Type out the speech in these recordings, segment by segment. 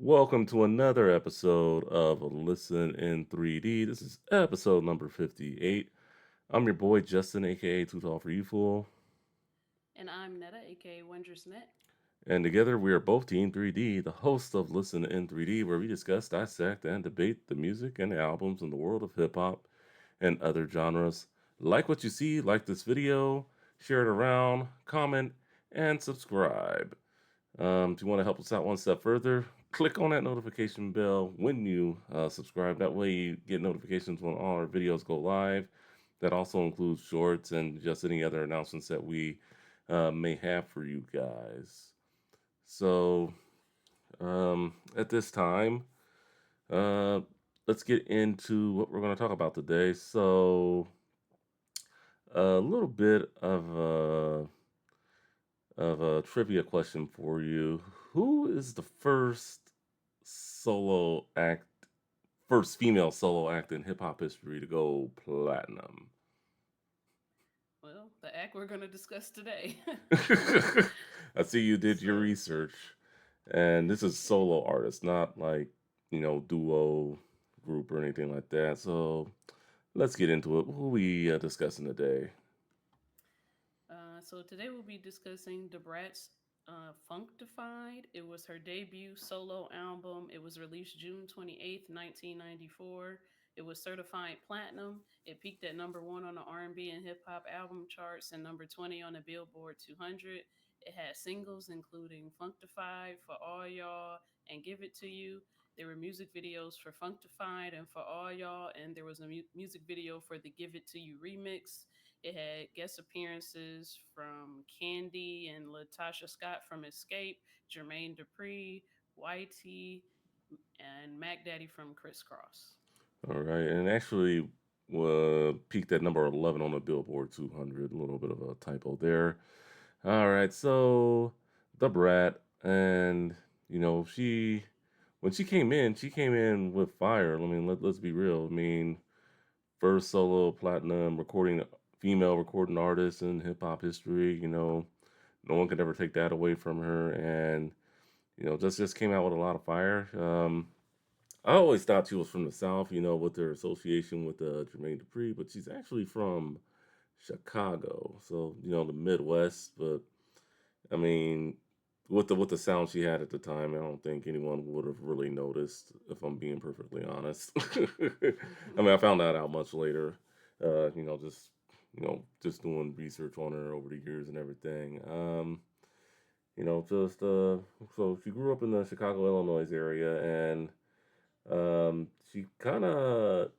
Welcome to another episode of Listen in 3D. This is episode number 58. I'm your boy Justin, aka Too Tall for You Fool. And I'm Netta, aka Wondrous Net. And together we are both Team 3D, the host of Listen in 3D, where we discuss, dissect, and debate the music and albums in the world of hip hop and other genres. Like what you see, like this video, share it around, comment, and subscribe. If you want to help us out one step further, click on that notification bell when you subscribe. That way, you get notifications when all our videos go live. That also includes shorts and just any other announcements that we may have for you guys. So, at this time, uh, let's get into what we're going to talk about today. So, a little bit of a trivia question for you. Who is the solo act, first female solo act in hip hop history to go platinum? Well, the act we're going to discuss today. I see you did your so, research, and this is solo artist, not like duo, group, or anything like that. So let's get into it. Who we discussing today? so today we'll be discussing the Brat's Funkdafied. It was her debut solo album. It was released June 28th, 1994. It was certified platinum. It peaked at number one on the R&B and hip hop album charts and number 20 on the Billboard 200. It had singles including Funkdafied, For All Y'all, and Give It to You. There were music videos for Funkdafied and For All Y'all, and there was a music video for the Give It to You remix. It had guest appearances from Candy and Latasha Scott from Escape, Jermaine Dupri, YT, and Mac Daddy from Crisscross. All right, and actually peaked at number 11 on the Billboard 200. A little bit of a typo there. All right, so the Brat, and she when she came in with fire. I mean, let's be real. I mean, first solo platinum recording, female recording artist in hip hop history. No one could ever take that away from her, and just came out with a lot of fire. I always thought she was from the South, with her association with Jermaine Dupri, but she's actually from Chicago, so the Midwest. But I mean, with the sound she had at the time, I don't think anyone would have really noticed, if I'm being perfectly honest. I mean, I found that out much later. Just doing research on her over the years and everything. Just so she grew up in the Chicago, Illinois area, and she kind of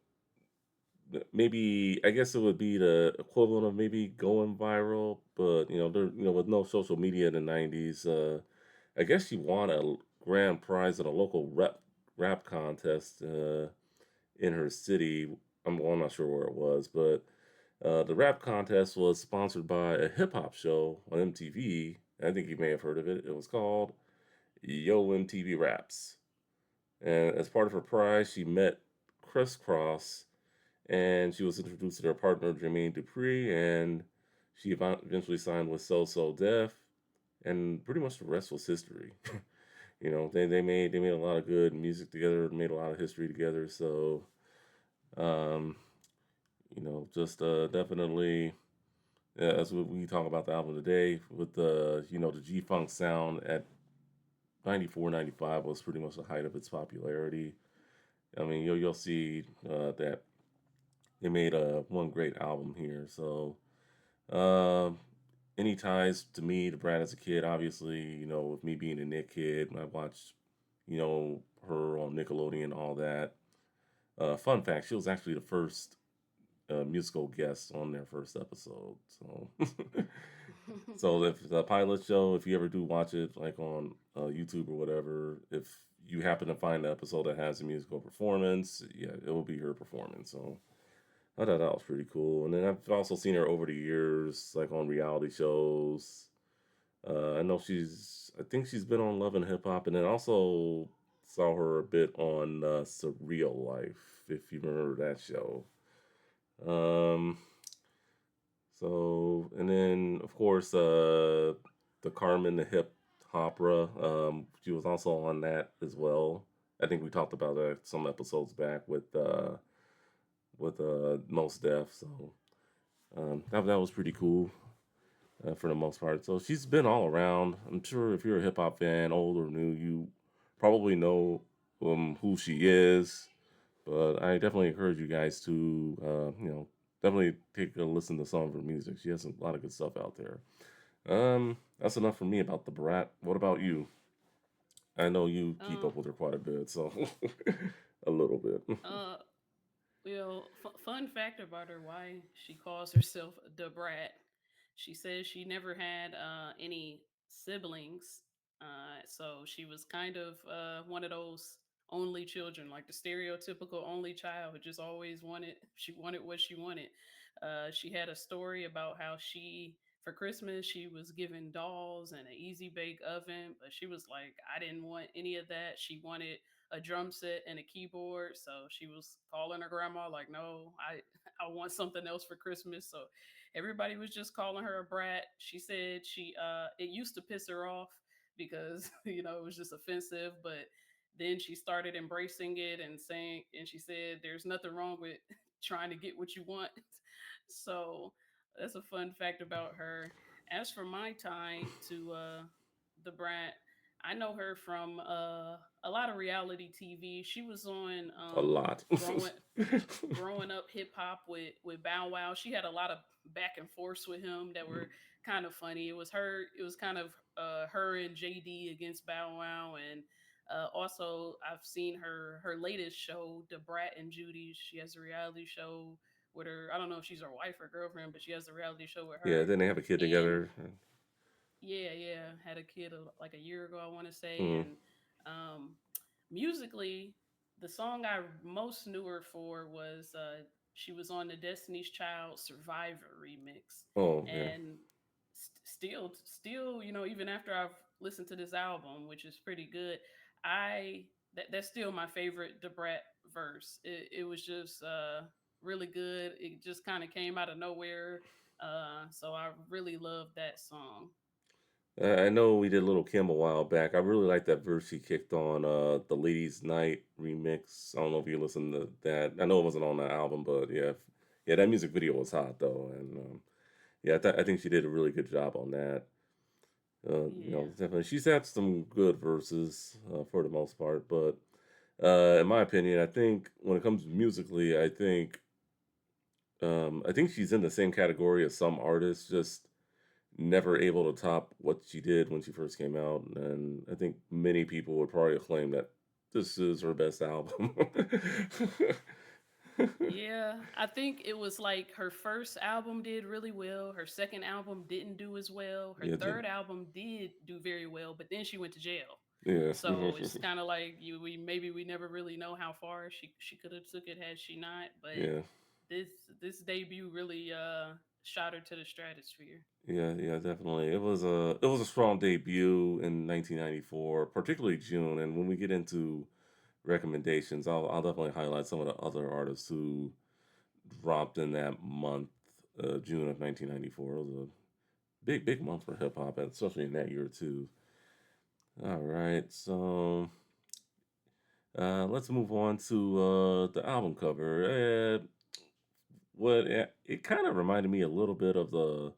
maybe I guess it would be the equivalent of maybe going viral, but with no social media in the '90s, I guess she won a grand prize at a local rap contest in her city. I'm not sure where it was, but the rap contest was sponsored by a hip hop show on MTV. I think you may have heard of it. It was called Yo MTV Raps. And as part of her prize, she met Crisscross, and she was introduced to their partner Jermaine Dupri, and she eventually signed with So Def, and pretty much the rest was history. They made a lot of good music together, made a lot of history together. So, um, just definitely as we talk about the album today, with the G Funk sound at 94, 95 was pretty much the height of its popularity. I mean, you'll see that they made one great album here. So, uh, any ties to me to Brad as a kid? Obviously, with me being a Nick kid, I watched, her on Nickelodeon, all that. Fun fact: she was actually the first musical guest on their first episode. So, so if the pilot show, if you ever do watch it, like on YouTube or whatever, if you happen to find the episode that has a musical performance, yeah, it will be her performance. So I thought that was pretty cool. And then I've also seen her over the years, like on reality shows. I think she's been on Love and Hip Hop, and then also saw her a bit on Surreal Life, if you remember that show. Um, and then of course, the Carmen the Hip opera. She was also on that as well. I think we talked about that some episodes back with Most Def. So that was pretty cool for the most part. So she's been all around. I'm sure if you're a hip hop fan, old or new, you probably know who she is. But I definitely encourage you guys to definitely take a listen to some of her music. She has a lot of good stuff out there. That's enough for me about the Brat. What about you? I know you keep Um, up with her quite a bit, so a little bit. uh, fun fact about her: why she calls herself the Brat. She says she never had any siblings, so she was kind of one of those only children, like the stereotypical only child who just always wanted. She wanted what she wanted. She had a story about how for Christmas, she was given dolls and an easy bake oven, but she was like, I didn't want any of that. She wanted a drum set and a keyboard. So she was calling her grandma like, no, I want something else for Christmas. So everybody was just calling her a brat. She said it used to piss her off because it was just offensive, but then she started embracing it and saying, and she said, there's nothing wrong with trying to get what you want. So that's a fun fact about her. As for my tie to the brat, I know her from a lot of reality TV. She was on A lot. growing up hip hop with Bow Wow. She had a lot of back and forths with him that were kind of funny. It was her. It was kind of her and JD against Bow Wow, and also I've seen her latest show, The Brat and Judy. She has a reality show with her. I don't know if she's her wife or girlfriend, but she has a reality show with Yeah, her. then they have a kid And together. yeah, had a kid like a year ago, I want to say. Mm. And um, musically, the song I most knew her for was she was on the Destiny's Child Survivor remix, Oh yeah, and still, even after I've listened to this album, which is pretty good, that's still my favorite Debrat verse. It was just really good. It just kind of came out of nowhere. So I really love that song. I know we did Little Kim a while back. I really like that verse she kicked on the Ladies Night remix. I don't know if you listened to that. I know it wasn't on the album, but yeah, yeah, that music video was hot though, and yeah, I think she did a really good job on that. Yeah. Definitely she's had some good verses for the most part, but in my opinion, I think when it comes musically, I think she's in the same category as some artists, just never able to top what she did when she first came out. And I think many people would probably claim that this is her best album. Yeah, I think it was like her first album did really well. Her second album didn't do as well. Her Yeah, third album did do very well, but then she went to jail. yeah, So it's kind of like we never really know how far she could have took it had she not. But yeah, this this debut really shot her to the stratosphere. yeah, definitely. It was a strong debut in 1994, particularly June. And when we get into recommendations, I'll definitely highlight some of the other artists who dropped in that month, June of 1994. It was a big month for hip hop, especially in that year too. All right, so let's move on to the album cover. What it kind of reminded me a little bit of the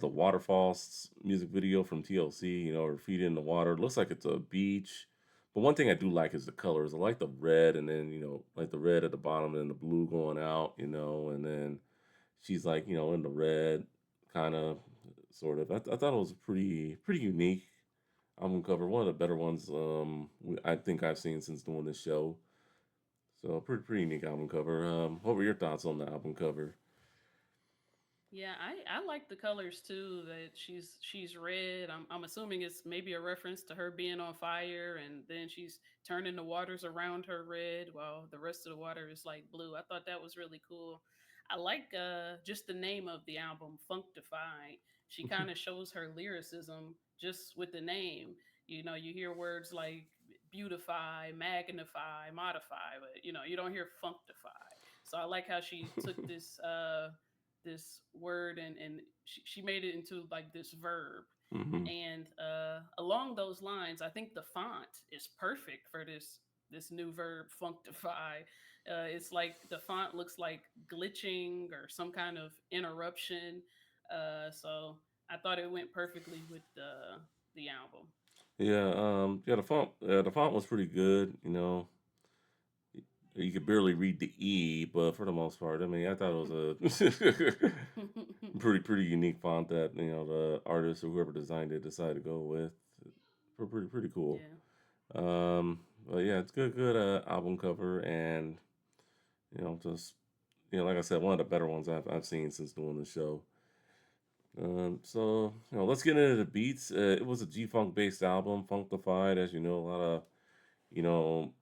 Waterfalls music video from TLC. Her feet in the water. It looks like it's a beach. But one thing I do like is the colors. I like the red, and then like the red at the bottom, and the blue going out. And then she's like in the red, kind of, sort of. I thought it was pretty unique album cover. One of the better ones I think I've seen since doing this show. So pretty unique album cover. What were your thoughts on the album cover? Yeah, I like the colors too. That she's red. I'm assuming it's maybe a reference to her being on fire, and then she's turning the waters around her red, while the rest of the water is like blue. I thought that was really cool. I like just the name of the album, Funkdafied. She kind of shows her lyricism just with the name. You hear words like beautify, magnify, modify, but you don't hear Funkdafied. So I like how she took this word and she made it into like this verb. Hmm. And along those lines, I think the font is perfect for this new verb Funkdafy. It's like the font looks like glitching or some kind of interruption. So I thought it went perfectly with the album. Yeah, yeah, the font was pretty good. You could barely read the E, but for the most part, I mean, I thought it was a pretty unique font that the artist or whoever designed it decided to go with. Pretty cool. Yeah. But yeah, it's good album cover, and just like I said, one of the better ones I've seen since doing the show. So let's get into the beats. It was a G Funk based album, Funkdafied, as you know, a lot of you know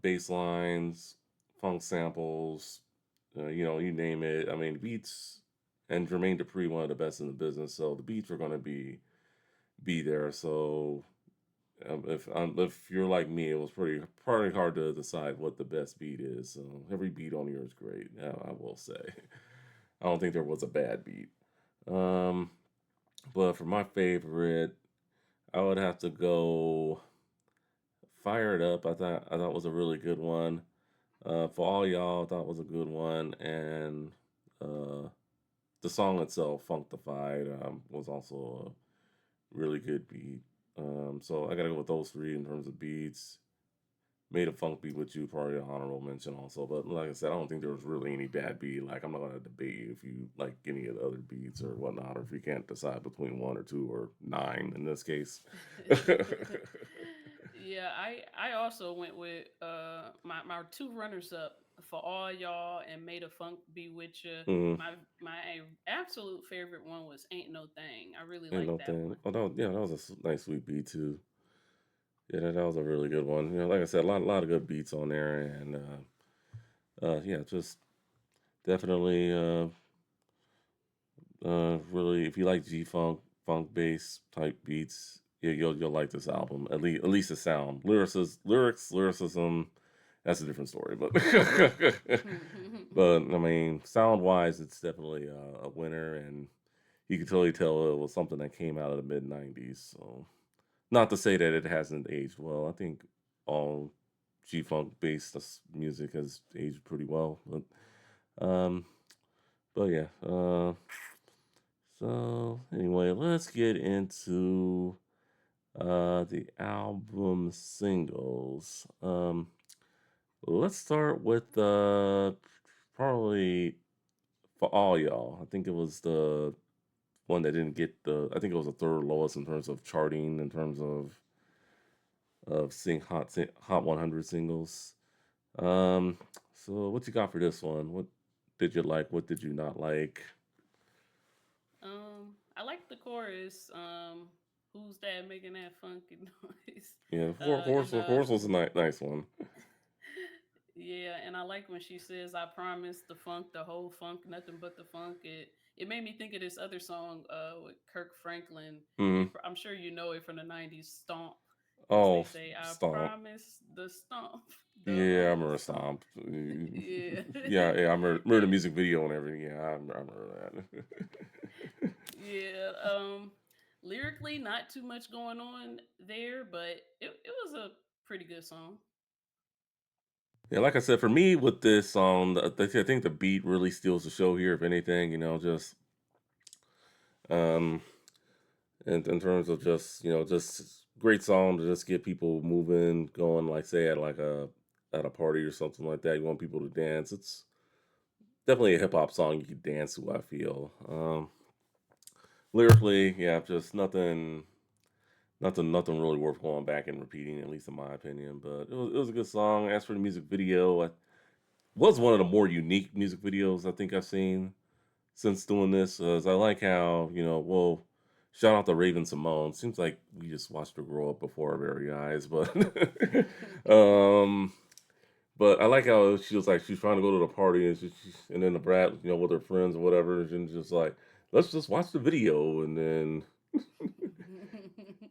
bass lines, funk samples, you name it. I mean, the beats and Jermaine Dupri, one of the best in the business, so the beats were going to be there. So if you're like me, it was pretty hard to decide what the best beat is. So every beat on here is great. I will say, I don't think there was a bad beat. Um, but for my favorite, I would have to go "Fire It Up." I thought was a really good one. For All Y'all, I thought was a good one, and uh, the song itself, "Funkdafied," was also a really good beat. So I gotta go with those three in terms of beats. Made a funk beat with you, probably an honorable mention also. But like I said, I don't think there was really any bad beat. Like I'm not gonna debate you if you like any of the other beats or whatnot, or if you can't decide between one or two or nine in this case. Yeah, I also went with my two runners up for all y'all and made a funk be with you. Mm, My absolute favorite one was Ain't No Thing. I really ain't like no that thing. one. Oh, yeah, that was a nice sweet beat too. Yeah, that was a really good one. Like I said, a lot of good beats on there, and yeah, just definitely really, if you like G funk bass type beats, yeah, you'll like this album. At least the sound, lyricism. That's a different story, but but I mean, sound wise, it's definitely a winner, and you can totally tell it was something that came out of the mid '90s. So, not to say that it hasn't aged well. I think all G funk based music has aged pretty well, um, but yeah. So anyway, let's get into the album singles. Let's start with probably For All Y'all. I think it was the one that didn't get I think it was the third lowest in terms of charting, in terms of Hot 100 singles. Um, so what you got for this one? What did you like? What did you not like? I like the chorus. Who's that making that funky noise? Yeah, And horse was a nice one. yeah, and I like when she says, "I promise the funk, the whole funk, nothing but the funk." It made me think of this other song with Kirk Franklin. Hmm. I'm sure you know it from the '90s, "Stomp," because they Oh, say, "I Stomp. promise the stomp, the Yeah, I whole remember stomp." Stomp. Yeah, Yeah, I remember the music video and everything. Yeah, I remember that. yeah. Lyrically, not too much going on there, but it was a pretty good song. Yeah, like I said, for me with this song, I think the beat really steals the show here. If anything, just um, in terms of just great song to just get people moving, going. Like say at a party or something like that, you want people to dance. It's definitely a hip hop song you can dance to. I feel. Lyrically, yeah, just nothing really worth going back and repeating, at least in my opinion. But it was a good song. As for the music video, it was one of the more unique music videos I think I've seen since doing this. I like how well, shout out to Raven Simone. Seems like we just watched her grow up before our very eyes, but um, but I like how she was like she's trying to go to the party, and and then the brat, with her friends or whatever, and just like, let's just watch the video, and then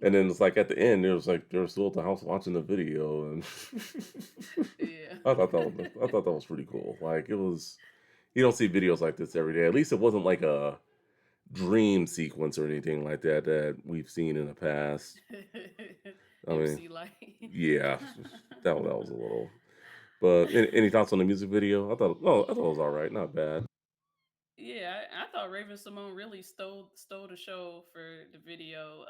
it's like at the end, it was like they were still at the house watching the video, and Yeah. I thought that was pretty cool. Like it was, you don't see videos like this every day. At least it wasn't like dream sequence or anything like that that we've seen in the past. I mean, MC Light. yeah, that was a little. But any thoughts on the music video? I thought it was all right, not bad. Yeah, I thought Raven Simone really stole the show for the video.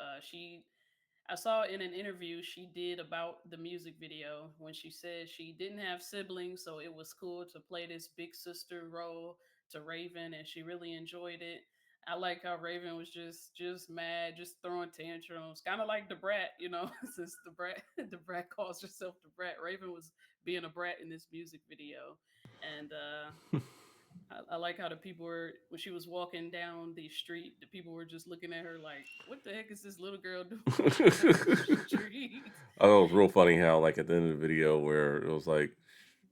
I saw in an interview she did about the music video when she said she didn't have siblings, so it was cool to play this big sister role to Raven, and she really enjoyed it. I like how Raven was just mad, just throwing tantrums, kind of like the brat, since the brat calls herself the brat. Raven was being a brat in this music video, and I like how the people were when she was walking down the street. The people were just looking at her like, "What the heck is this little girl doing walking down the street?" I thought it was real funny how, like, at the end of the video where it was like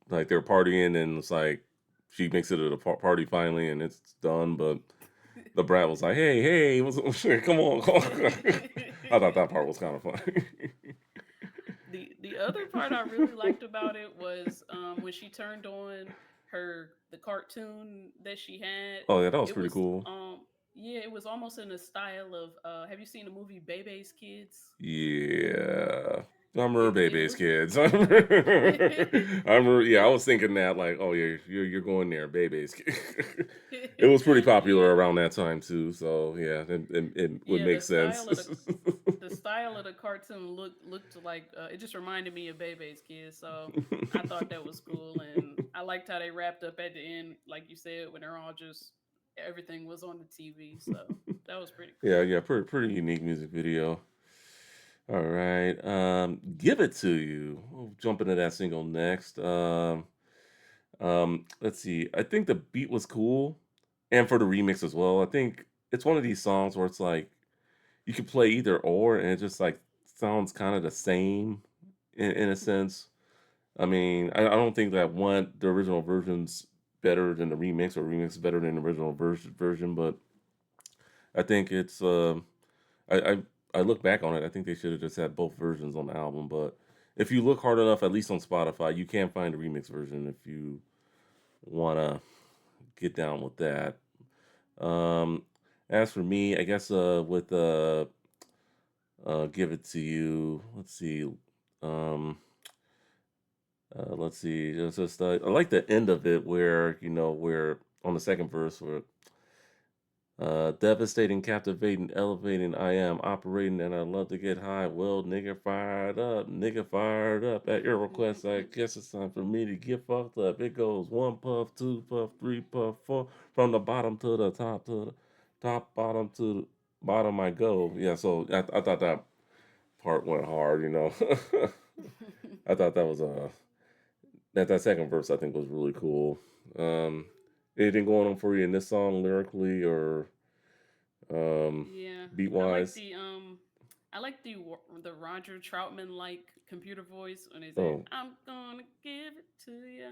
they're partying and it's like she makes it to the party finally and it's done, but the brat was like, "Hey, hey, come on, come on." I thought that part was kind of funny. The other part I really liked about it was when she turned on the cartoon that she had. Oh yeah, that was It pretty was cool. yeah, it was almost in the style of have you seen the movie Bebe's Kids? Yeah. I remember It Baby's looked Kids. I remember, yeah, I was thinking that, like, oh, yeah, you're going there, Baby's Kids. It was pretty popular yeah, around that time, too. So, yeah, it would yeah, make sense. the style of the cartoon looked like it just reminded me of Bebe's Kids, so I thought that was cool, and I liked how they wrapped up at the end, like you said, when they're all just everything was on the TV, so that was pretty Yeah, cool. yeah, pretty unique music video. All right. Give It To You. We'll jump into that single next. Let's see. I think the beat was cool, and for the remix as well. I think it's one of these songs where it's like you could play either or, and it just like sounds kind of the same in a sense. I mean, I don't think that the original version's better than the remix, or remix is better than the original version, but I think it's I look back on it. I think they should have just had both versions on the album, but if you look hard enough, at least on Spotify, you can find the remix version if you wanna get down with that. Um, as for me, I guess with Give It To You. Um, let's see. It's just I like the end of it where where on the second verse where devastating, captivating, elevating. I am operating, and I love to get high. Well, nigga fired up. At your request, I guess it's time for me to get fucked up. It goes one puff, two puff, three puff, four. From the bottom to the top, to the top, bottom to the bottom. I go. Yeah. So I thought that part went hard. I thought that was that second verse I think was really cool. Um, anything going on for you in this song lyrically or um, Yeah, beat I like wise? the Roger Troutman like computer voice when they say Oh, "I'm gonna give it to you."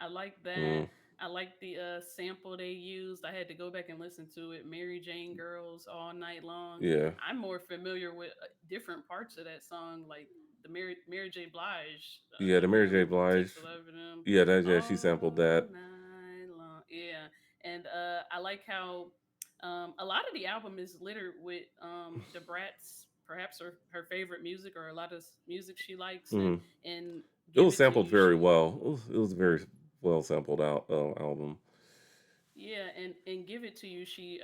I like that. mm, I like the sample they used. I had to go back and listen to it. Mary Jane Girls all night long. yeah, I'm more familiar with different parts of that song, like the Mary J. Blige. yeah. The Mary J. Takes Blige, a love of them yeah, she sampled all that. night long. Yeah, and I like how a lot of the album is littered with the Brat's perhaps her favorite music or a lot of music she likes, Hmm. and It Give was It To sampled You. very She well. It was a very well sampled out album. Yeah, and Give It To You. She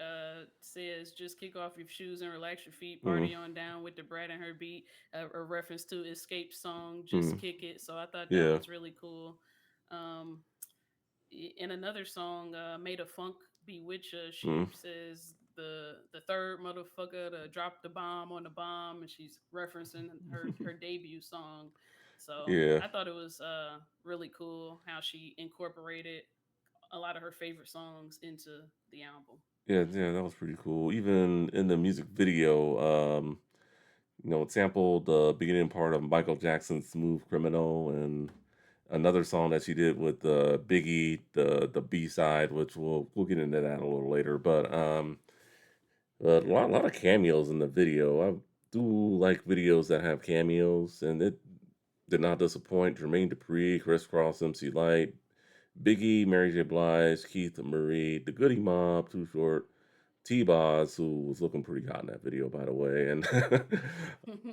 says just kick off your shoes and relax your feet, Hmm. party on down with the Brat and her beat. A reference to Escape song, Hmm. just kick it. So I thought that Yeah. was really cool. Um, in another song, "Made a Funk Bewitcher," Hmm. she says the third motherfucker to drop the bomb on the bomb, and she's referencing her debut song. So Yeah. I thought it was really cool how she incorporated a lot of her favorite songs into the album. Yeah. Yeah. That was pretty cool. Even in the music video, it sampled the beginning part of Michael Jackson's "Smooth Criminal" and another song that she did with Biggie, the B side, which we'll get into that a little later. But a lot of cameos in the video. I do like videos that have cameos, and it did not disappoint. Jermaine Dupri, Chris Cross, MC Light, Biggie, Mary J. Blige, Keith Murray, The Goody Mob, Too Short, T-Boz, who was looking pretty hot in that video, by the way, and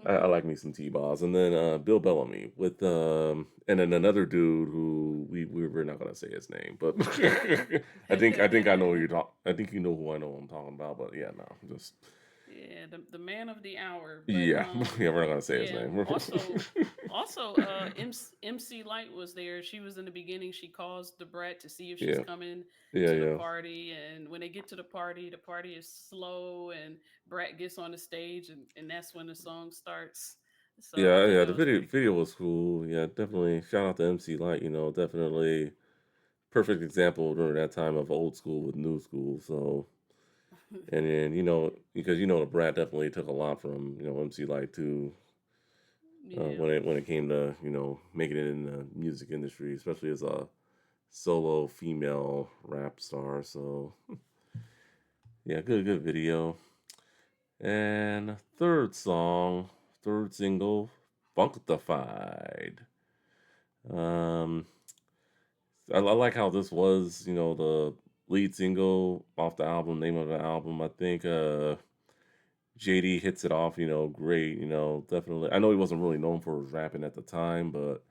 I like me some T-Boz, and then Bill Bellamy with and then another dude who we're not gonna say his name, but I think I know who you're talking. I think you know who I know I'm talking about, but yeah, no, just Yeah, the man of the hour. But yeah, yeah, we're not gonna say his yeah. name. Also, MC Light was there. She was in the beginning. She calls the Brat to see if she's Yeah, coming yeah, to the yeah. party. And when they get to the party is slow, and Brat gets on the stage, and that's when the song starts. So I Yeah, thought yeah, that the was pretty video cool. was cool. Yeah, definitely. Shout out to MC Light. Definitely perfect example during that time of old school with new school. So, and then because the Brat definitely took a lot from MC Light too, Yeah. when it came to making it in the music industry, especially as a solo female rap star. So yeah, good video. And third single, Funkdafied. Um, I like how this was, the lead single off the album, name of the album. I think JD hits it off, great, definitely. I know he wasn't really known for his rapping at the time, but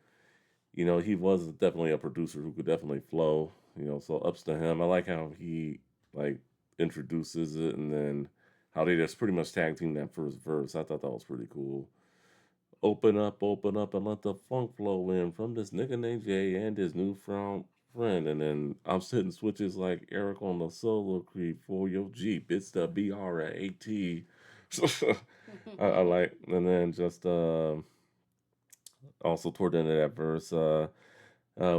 he was definitely a producer who could definitely flow, so ups to him. I like how he like introduces it and then how they just pretty much tag team that first verse. I thought that was pretty cool. Open up, and let the funk flow in from this nigga named Jay and his newfound friend. And then I'm sitting switches like Eric on the solo creep for your Jeep. It's the BRAT. I like, and then just also toward the end of that verse,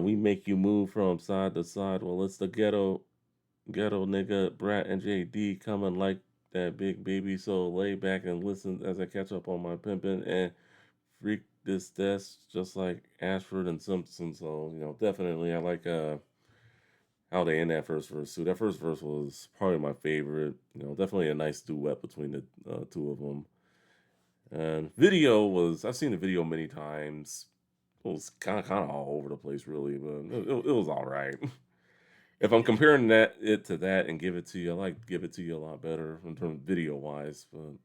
we make you move from side to side. Well, it's the ghetto nigga Brat and JD coming like that big baby. So lay back and listen as I catch up on my pimping and freak this desk just like Ashford and Simpson. So, definitely I like how they end that first verse too. That first verse was probably my favorite. Definitely a nice duet between the two of them. And video was I've seen the video many times. It was kind of all over the place, really, but it was all right. If I'm comparing it to that and give it to you, I like give it to you a lot better in terms of video wise. But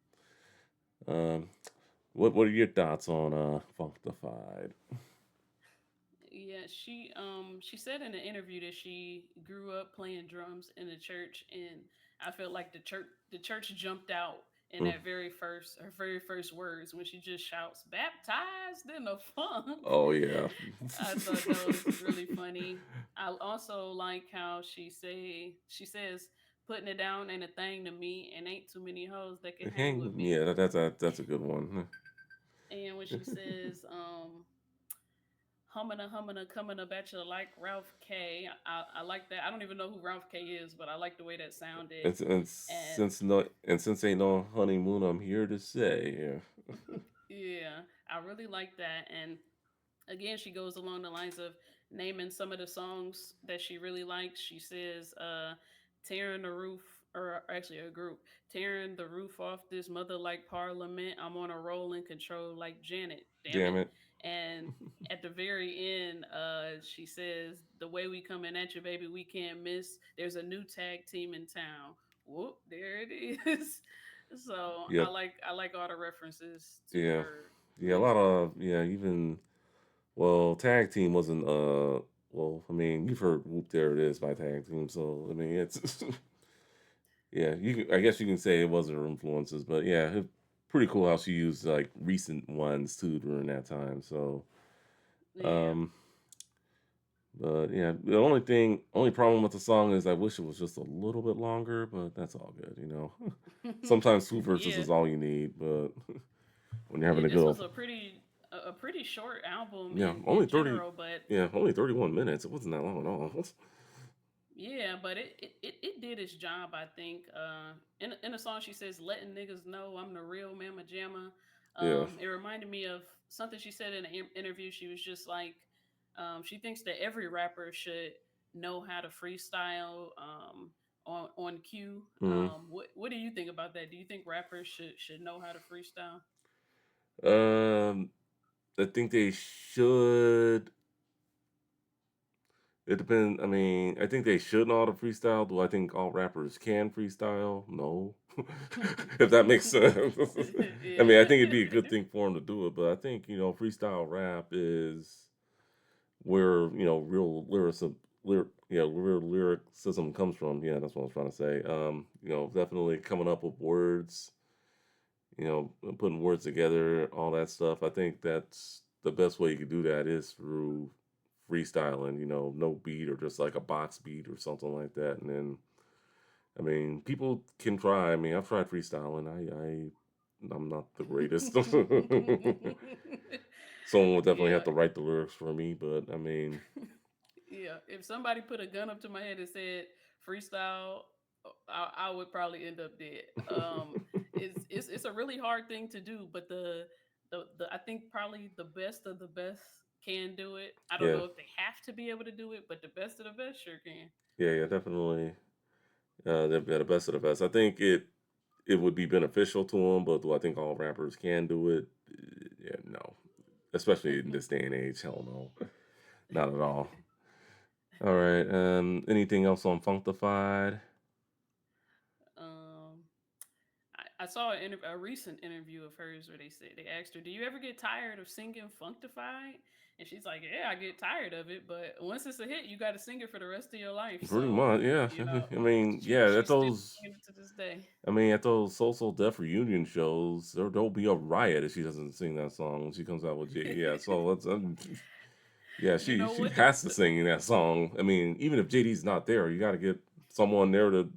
what are your thoughts on Funkdafied? Yeah, she said in an interview that she grew up playing drums in the church, and I felt like the church jumped out in Mm. that very first words when she just shouts baptized in the funk. Oh yeah. I thought that was really funny. I also like how she says putting it down ain't a thing to me, and ain't too many hoes that can hang with Hang, me. yeah, that's a good one. And when she says Humana coming up at you like Ralph K. I like that. I don't even know who Ralph K is, but I like the way that sounded. And And since ain't no honeymoon, I'm here to say, yeah, yeah, I really like that. And again, she goes along the lines of naming some of the songs that she really likes. She says, tearing the roof, or actually a group, tearing the roof off this mother like parliament. I'm on a roll and control like Janet. Damn damn it. it, And at the very end, she says, the way we coming at you, baby, we can't miss. There's a new tag team in town. Whoop, there it is. So yep, I like all the references to yeah, her yeah, a lot music. of even well, tag team wasn't well, I mean, you've heard Whoop There It Is by Tag Team, so I mean it's yeah, I guess you can say it was her influences, but yeah, pretty cool how she used like recent ones too during that time. So, Yeah. um, but yeah, the only problem with the song is I wish it was just a little bit longer, but that's all good. Sometimes two verses Yeah. is all you need, but when you're Yeah, having to this go, was a pretty short album yeah, in general, but only 31 minutes. It wasn't that long at all. yeah, but it did its job, I think. In the song she says, letting niggas know I'm the real mama jamma. Yeah, It reminded me of something she said in an interview. She was just like, she thinks that every rapper should know how to freestyle on cue. hmm What do you think about that? Do you think rappers should know how to freestyle? um, I think they should It depends. I mean, I think they should know how to freestyle. Do I think all rappers can freestyle? No. If that makes sense. I mean, Yeah. I think it'd be a good thing for them to do it, but I think, freestyle rap is where, real lyricism, real lyricism comes from. Yeah, that's what I was trying to say. Definitely coming up with words, putting words together, all that stuff. I think that's the best way you could do that is through freestyling, no beat or just like a box beat or something like that. And then, I mean, people can try. I mean, I've tried freestyling. I'm not the greatest. Someone would definitely have Yeah. to write the lyrics for me, but I mean, Yeah. If somebody put a gun up to my head and said freestyle, I would probably end up dead. It's a really hard thing to do, but the I think probably the best of the best can do it. I don't yeah, know if they have to be able to do it, but the best of the best sure can. yeah, definitely. They've got the best of the best. I think it would be beneficial to them, but do I think all rappers can do it? Yeah, no. Especially in this day and age, hell no, not at all. All right. Anything else on Funkdafied? um, I saw a recent interview of hers where they asked her, "Do you ever get tired of singing Funkdafied?" And she's like, "Yeah, I get tired of it, but once it's a hit, you got to sing it for the rest of your life." Pretty So much, yeah. you know, I mean, yeah. At she's still those, singing it to this day. at those social death reunion shows, there'll be a riot if she doesn't sing that song when she comes out with J. Yeah. So let's, yeah, You she know she what has to sing that song. I mean, even if JD's not there, you got to get someone there to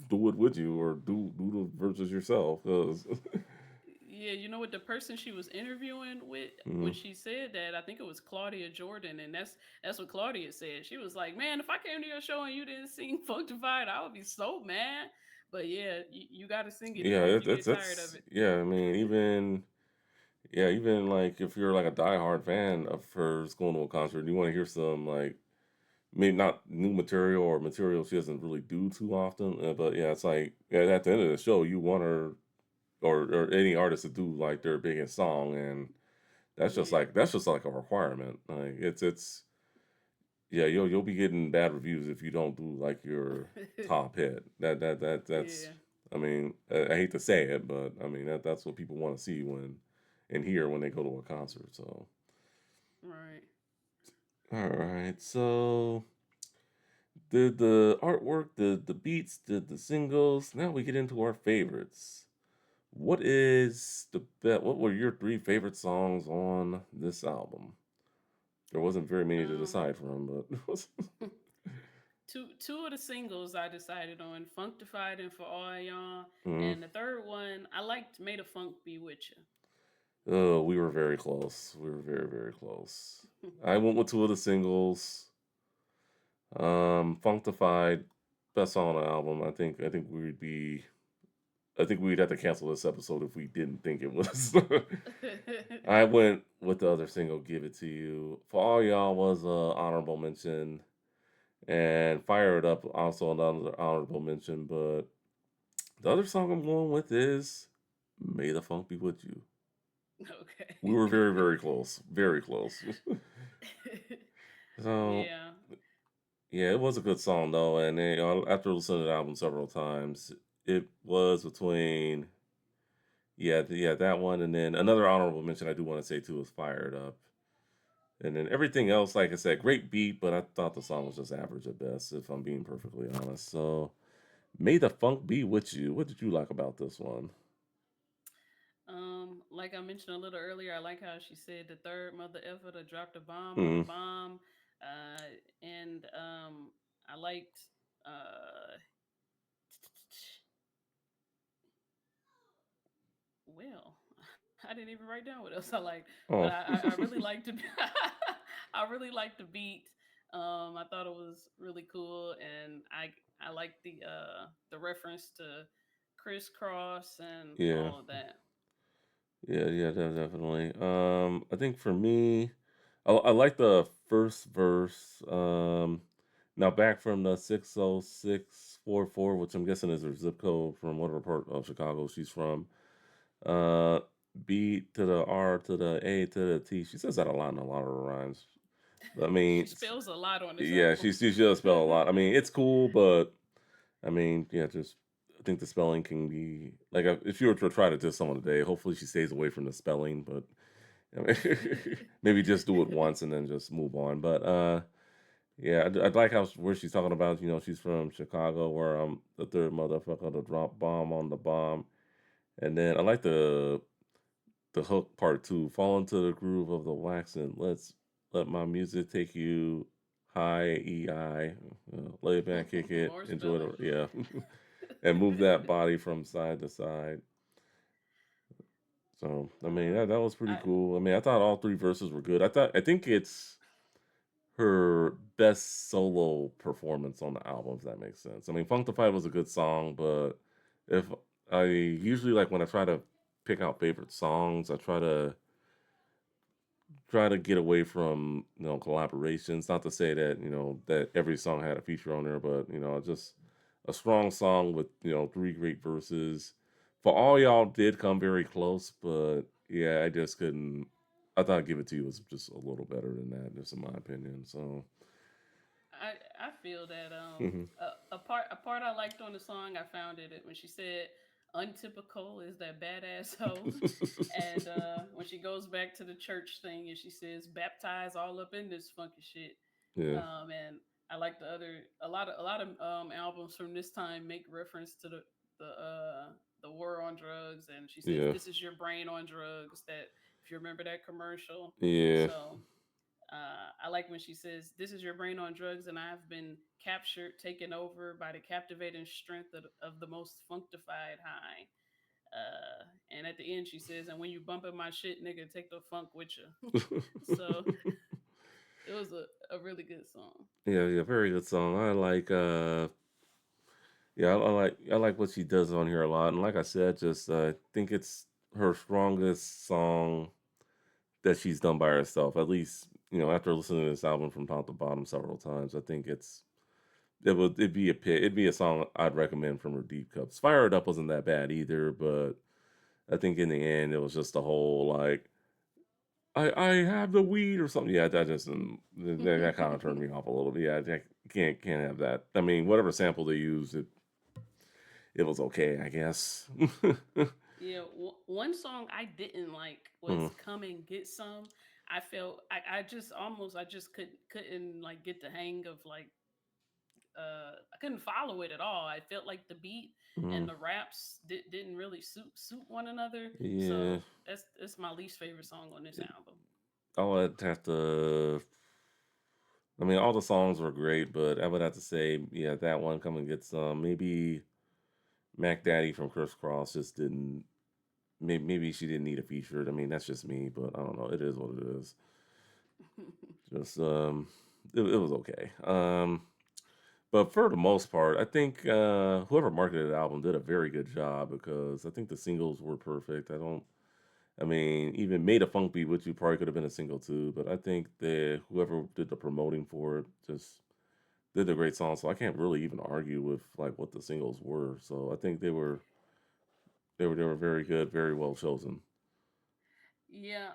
do it with you or do the verses yourself. 'Cause Yeah, you know what the person she was interviewing with when Mhm. she said that, I think it was Claudia Jordan, and that's what Claudia said. She was like, "Man, if I came to your show and you didn't sing Funkdafied, I would be so mad." But yeah, you got to sing it Yeah, even if you get tired of that's it. yeah. I mean, even like if you're like a diehard fan of hers going to a concert, you want to hear some like maybe not new material or material she doesn't really do too often. But yeah, it's like at the end of the show, you want her or any artist to do like their biggest song, and Yeah. that's just like a requirement. Like it's yeah, you'll be getting bad reviews if you don't do like your top hit. That's Yeah. I mean, I hate to say it, but I mean that's what people want to see when and hear when they go to a concert. So, Right. all right. So, did the artwork, the beats, did the singles. Now we get into our favorites. What were your three favorite songs on this album? There wasn't very many to Um decide from, but two of the singles I decided on, Funkdafied and For All Y'all, mm. and the third one I liked Made a Funk Be With Oh, we were very close. We were very, very close. You. I went with two of the singles. Funkdafied, best song on the album. I think we'd have to cancel this episode if we didn't think it was. I went with the other single, Give It To You. For All Y'all was a honorable mention. And Fire It Up, also another honorable mention. But the other song I'm going with is May the Funk Be With You. We were very, Okay. very close. Very close. So Yeah. yeah, it was a good song though, and then, after listening to the album several times, it was between that one, and then another honorable mention I do want to say too is "Fired Up," and then everything else, like I said, great beat, but I thought the song was just average at best, if I'm being perfectly honest. So, "May the Funk Be With You." What did you like about this one? Like I mentioned a little earlier, I like how she said the third mother ever to drop the bomb on a Hmm. bomb. Uh, and I liked uh well, I didn't even write down what else I liked, but Oh, I really liked the I really liked the beat. I thought it was really cool, and I liked the reference to crisscross and yeah, all of that. definitely. I think for me, I like the first verse. Now back from the 60644, which I'm guessing is her zip code from whatever part of Chicago she's from. Uh, B to the R to the A to the T. She says that a lot in a lot of her rhymes. I She mean, spells a lot on this yeah, album. she does spell a lot. I mean, it's cool, but I mean, yeah, just I think the spelling can be like if you were to try to diss someone today, hopefully she stays away from the spelling, but I mean, maybe just do it once and then just move on. But yeah, I'd like how where she's talking about, she's from Chicago, where I'm the third motherfucker to drop bomb on the bomb, and then I like the hook part too. Fall into the groove of the wax and let my music take you high, EI. Lay back, kick it, More enjoy spelling. yeah, and move that body from side to side. So I mean that was pretty I cool. I mean I thought all three verses were good. I think it's her best solo performance on the album, if that makes sense. I mean Funkdafied was a good song, but if I usually like when I try to pick out favorite songs, I try to get away from collaborations. Not to say that that every song had a feature on there, but just a strong song with three great verses. For all y'all did come very close, but yeah, I just couldn't. I thought Give It To You was just a little better than that, just in my opinion. So, I feel that mhm. a part I liked on the song, I found it when she said untypical is that badass hoe. And when she goes back to the church thing and she says baptized all up in this funky shit. Yeah, And I like a lot of albums from this time make reference to the war on drugs, and she says yeah, this is your brain on drugs, that if you remember that commercial. yeah. So I like when she says, "This is your brain on drugs, and I've been captured, taken over by the captivating strength of the most functified high." And at the end, she says, "And when you bumping my shit, nigga, take the funk with you." So it was a really good song. Yeah, yeah, very good song. I like yeah, I like what she does on here a lot, and like I said, just I think it's her strongest song that she's done by herself. At least after listening to this album from top to bottom several times, I think it'd be a song I'd recommend from her deep cuts. Fire It Up wasn't that bad either, but I think in the end it was just the whole like I have the weed or something. Yeah, that just that kind of turned me off a little bit. Yeah, I can't have that. I mean, whatever sample they used, it was okay, I guess. Yeah, one song I didn't like Mhm, was "Come and Get Some." I felt I just couldn't like get the hang of like I couldn't follow it at all. I felt like the beat and mhm. the raps didn't really suit one another. Yeah, So that's my least favorite song on this album. I would have to. I mean, all the songs were great, but I would have to say, yeah, that one come and get some. Maybe Mac Daddy from Criss Cross just didn't. Maybe she didn't need a feature. I mean, that's just me, but I don't know. It is what it is. Just it was okay. But for the most part, I think whoever marketed the album did a very good job because I think the singles were perfect. I mean, even Made a Funk Beat, which you probably could have been a single too, but I think that whoever did the promoting for it just did a great song. So I can't really even argue with like what the singles were. So I think they were very good, very well chosen. Yeah,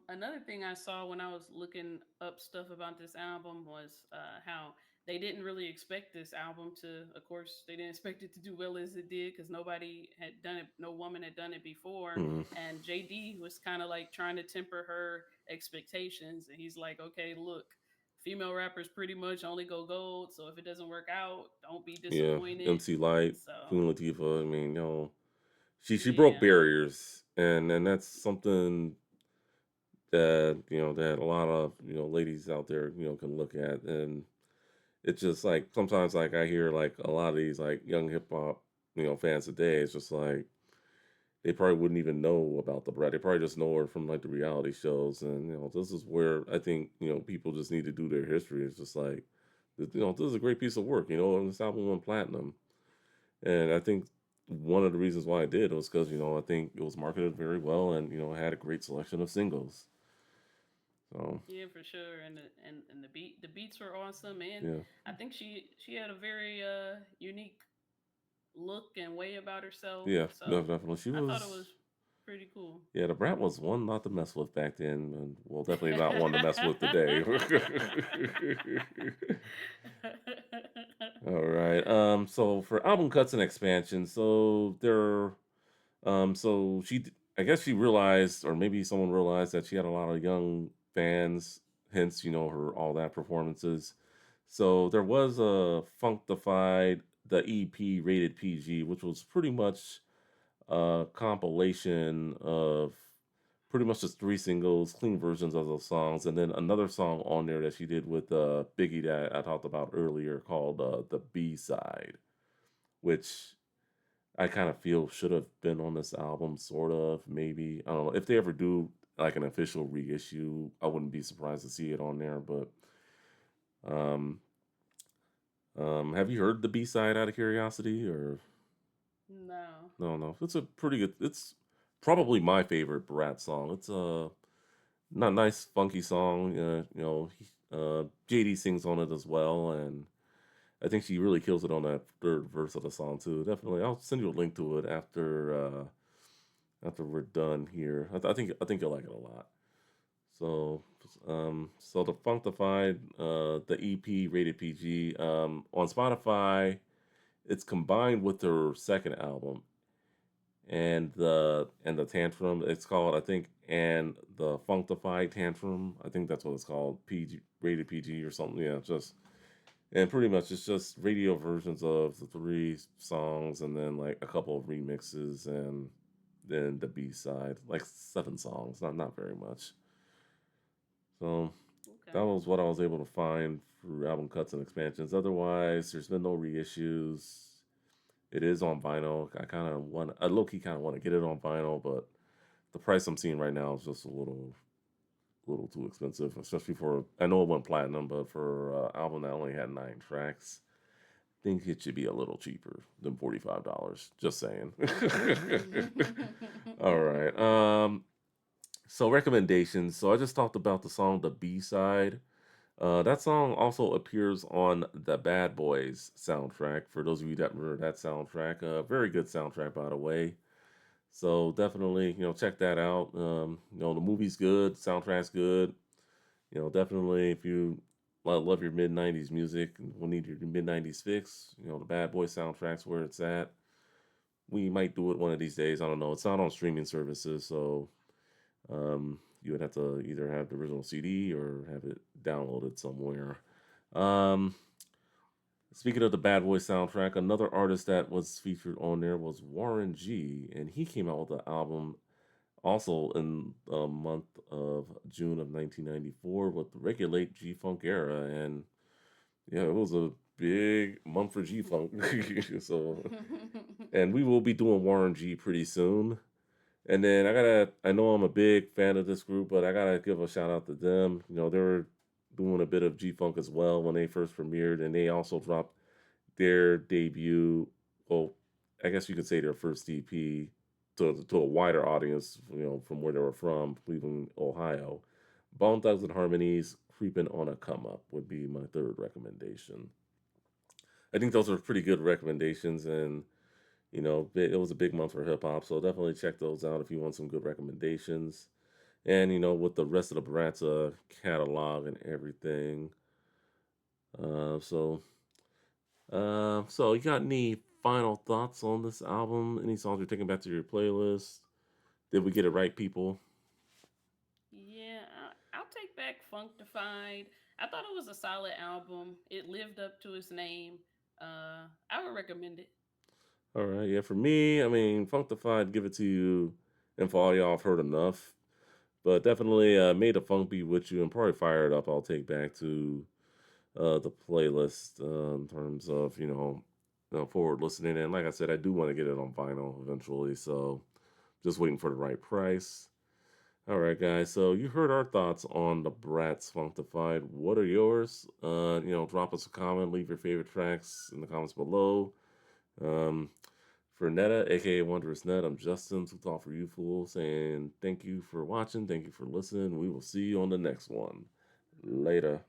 another thing I saw when I was looking up stuff about this album was how they didn't really expect this album to, of course, they didn't expect it to do well as it did because nobody had done it, no woman had done it before. Mhm. And JD was kind of like trying to temper her expectations. And he's like, okay, look, female rappers pretty much only go gold. So if it doesn't work out, don't be Yeah, disappointed. MC Light, So, Queen Latifah. I mean, she broke yeah. barriers, and that's something that that a lot of ladies out there can look at, and it's just like sometimes like I hear like a lot of these like young hip hop fans today. It's just like they probably wouldn't even know about the Brat. They probably just know her from like the reality shows, and this is where I think people just need to do their history. It's just like this is a great piece of work. And this album went platinum, and I think one of the reasons why I did was because I think it was marketed very well, and had a great selection of singles. So Yeah, for sure. And the beats were awesome, and yeah, I think she had a very unique look and way about herself. yeah, So definitely. She I thought it was was. Pretty cool. Yeah, the Brat was one not to mess with back then, and well, definitely not one to mess with today. All right. So for album cuts and expansions, so there, so I guess she realized, or maybe someone realized that she had a lot of young fans. Hence, her all that performances. So there was a Funkdafied, the EP rated PG, which was pretty much a compilation of pretty much just three singles, clean versions of those songs, and then another song on there that she did with Biggie that I talked about earlier called the B side, which I kind of feel should have been on this album, sort of, maybe. I don't know. If they ever do like an official reissue, I wouldn't be surprised to see it on there. But um, have you heard the B side out of curiosity, or No. no? No, it's a pretty good. It's probably my favorite Brat song. It's a not nice, funky song. JD sings on it as well, and I think she really kills it on that third verse of the song too. Definitely, I'll send you a link to it after we're done here. I think you'll like it a lot. So so the Funkdafied, the EP rated PG, on Spotify, it's combined with their second album and the Tantrum. It's called, I think, and the Funkdafied Tantrum. I think that's what it's called. PG rated PG or something. Yeah, just and pretty much it's just radio versions of the three songs and then like a couple of remixes and then the B side, like seven songs, not very much. So that Okay. was what I was able to find for album cuts and expansions. Otherwise, there's been no reissues. It is on vinyl. I low key kind of want to get it on vinyl, but the price I'm seeing right now is just a little too expensive, especially for. I know it went platinum, but for an album that only had 9 tracks, I think it should be a little cheaper than $45. Just saying. All right. So recommendations. So I just talked about the song, the B side. That song also appears on the Bad Boys soundtrack. For those of you that remember that soundtrack, very good soundtrack, by the way. So definitely, check that out. The movie's good, soundtrack's good. Definitely if you love your mid '90s music and will need your mid '90s fix, the Bad Boy soundtrack's where it's at. We might do it one of these days. I don't know. It's not on streaming services, so you would have to either have the original CD or have it downloaded somewhere. Um, Speaking of the Bad Boy soundtrack, another artist that was featured on there was Warren G, and he came out with an album also in the month of June of 1994 with the Regulate G Funk era, and yeah, it was a big month for G Funk. So, and we will be doing Warren G pretty soon. And then I know I'm a big fan of this group, but I gotta give a shout out to them. They were doing a bit of G Funk as well when they first premiered, and they also dropped their debut. Well, I guess you could say their first EP to a wider audience, from where they were from, Cleveland, Ohio. Bone Thugs and Harmonies, Creeping on a Come Up would be my third recommendation. I think those are pretty good recommendations, and it was a big month for hip hop, so definitely check those out if you want some good recommendations. And with the rest of the Bratz catalog and everything. So you got any final thoughts on this album? Any songs you're taking back to your playlist? Did we get it right, people? Yeah, I'll take back Funkdafied. I thought it was a solid album. It lived up to its name. I would recommend it. All right, yeah. For me, I mean, Funkdafied, give it to you, and for all y'all, I've heard enough. But definitely, made a funk beat with you, and probably fired up. I'll take back to the playlist in terms of forward listening. And like I said, I do want to get it on vinyl eventually, so just waiting for the right price. All right, guys. So you heard our thoughts on the Bratz Funkdafied. What are yours? Drop us a comment, leave your favorite tracks in the comments below. Um, for Netta, aka Wondrous Net, I'm Justin. To talk for you fools, saying thank you for watching, thank you for listening. We will see you on the next one. Later.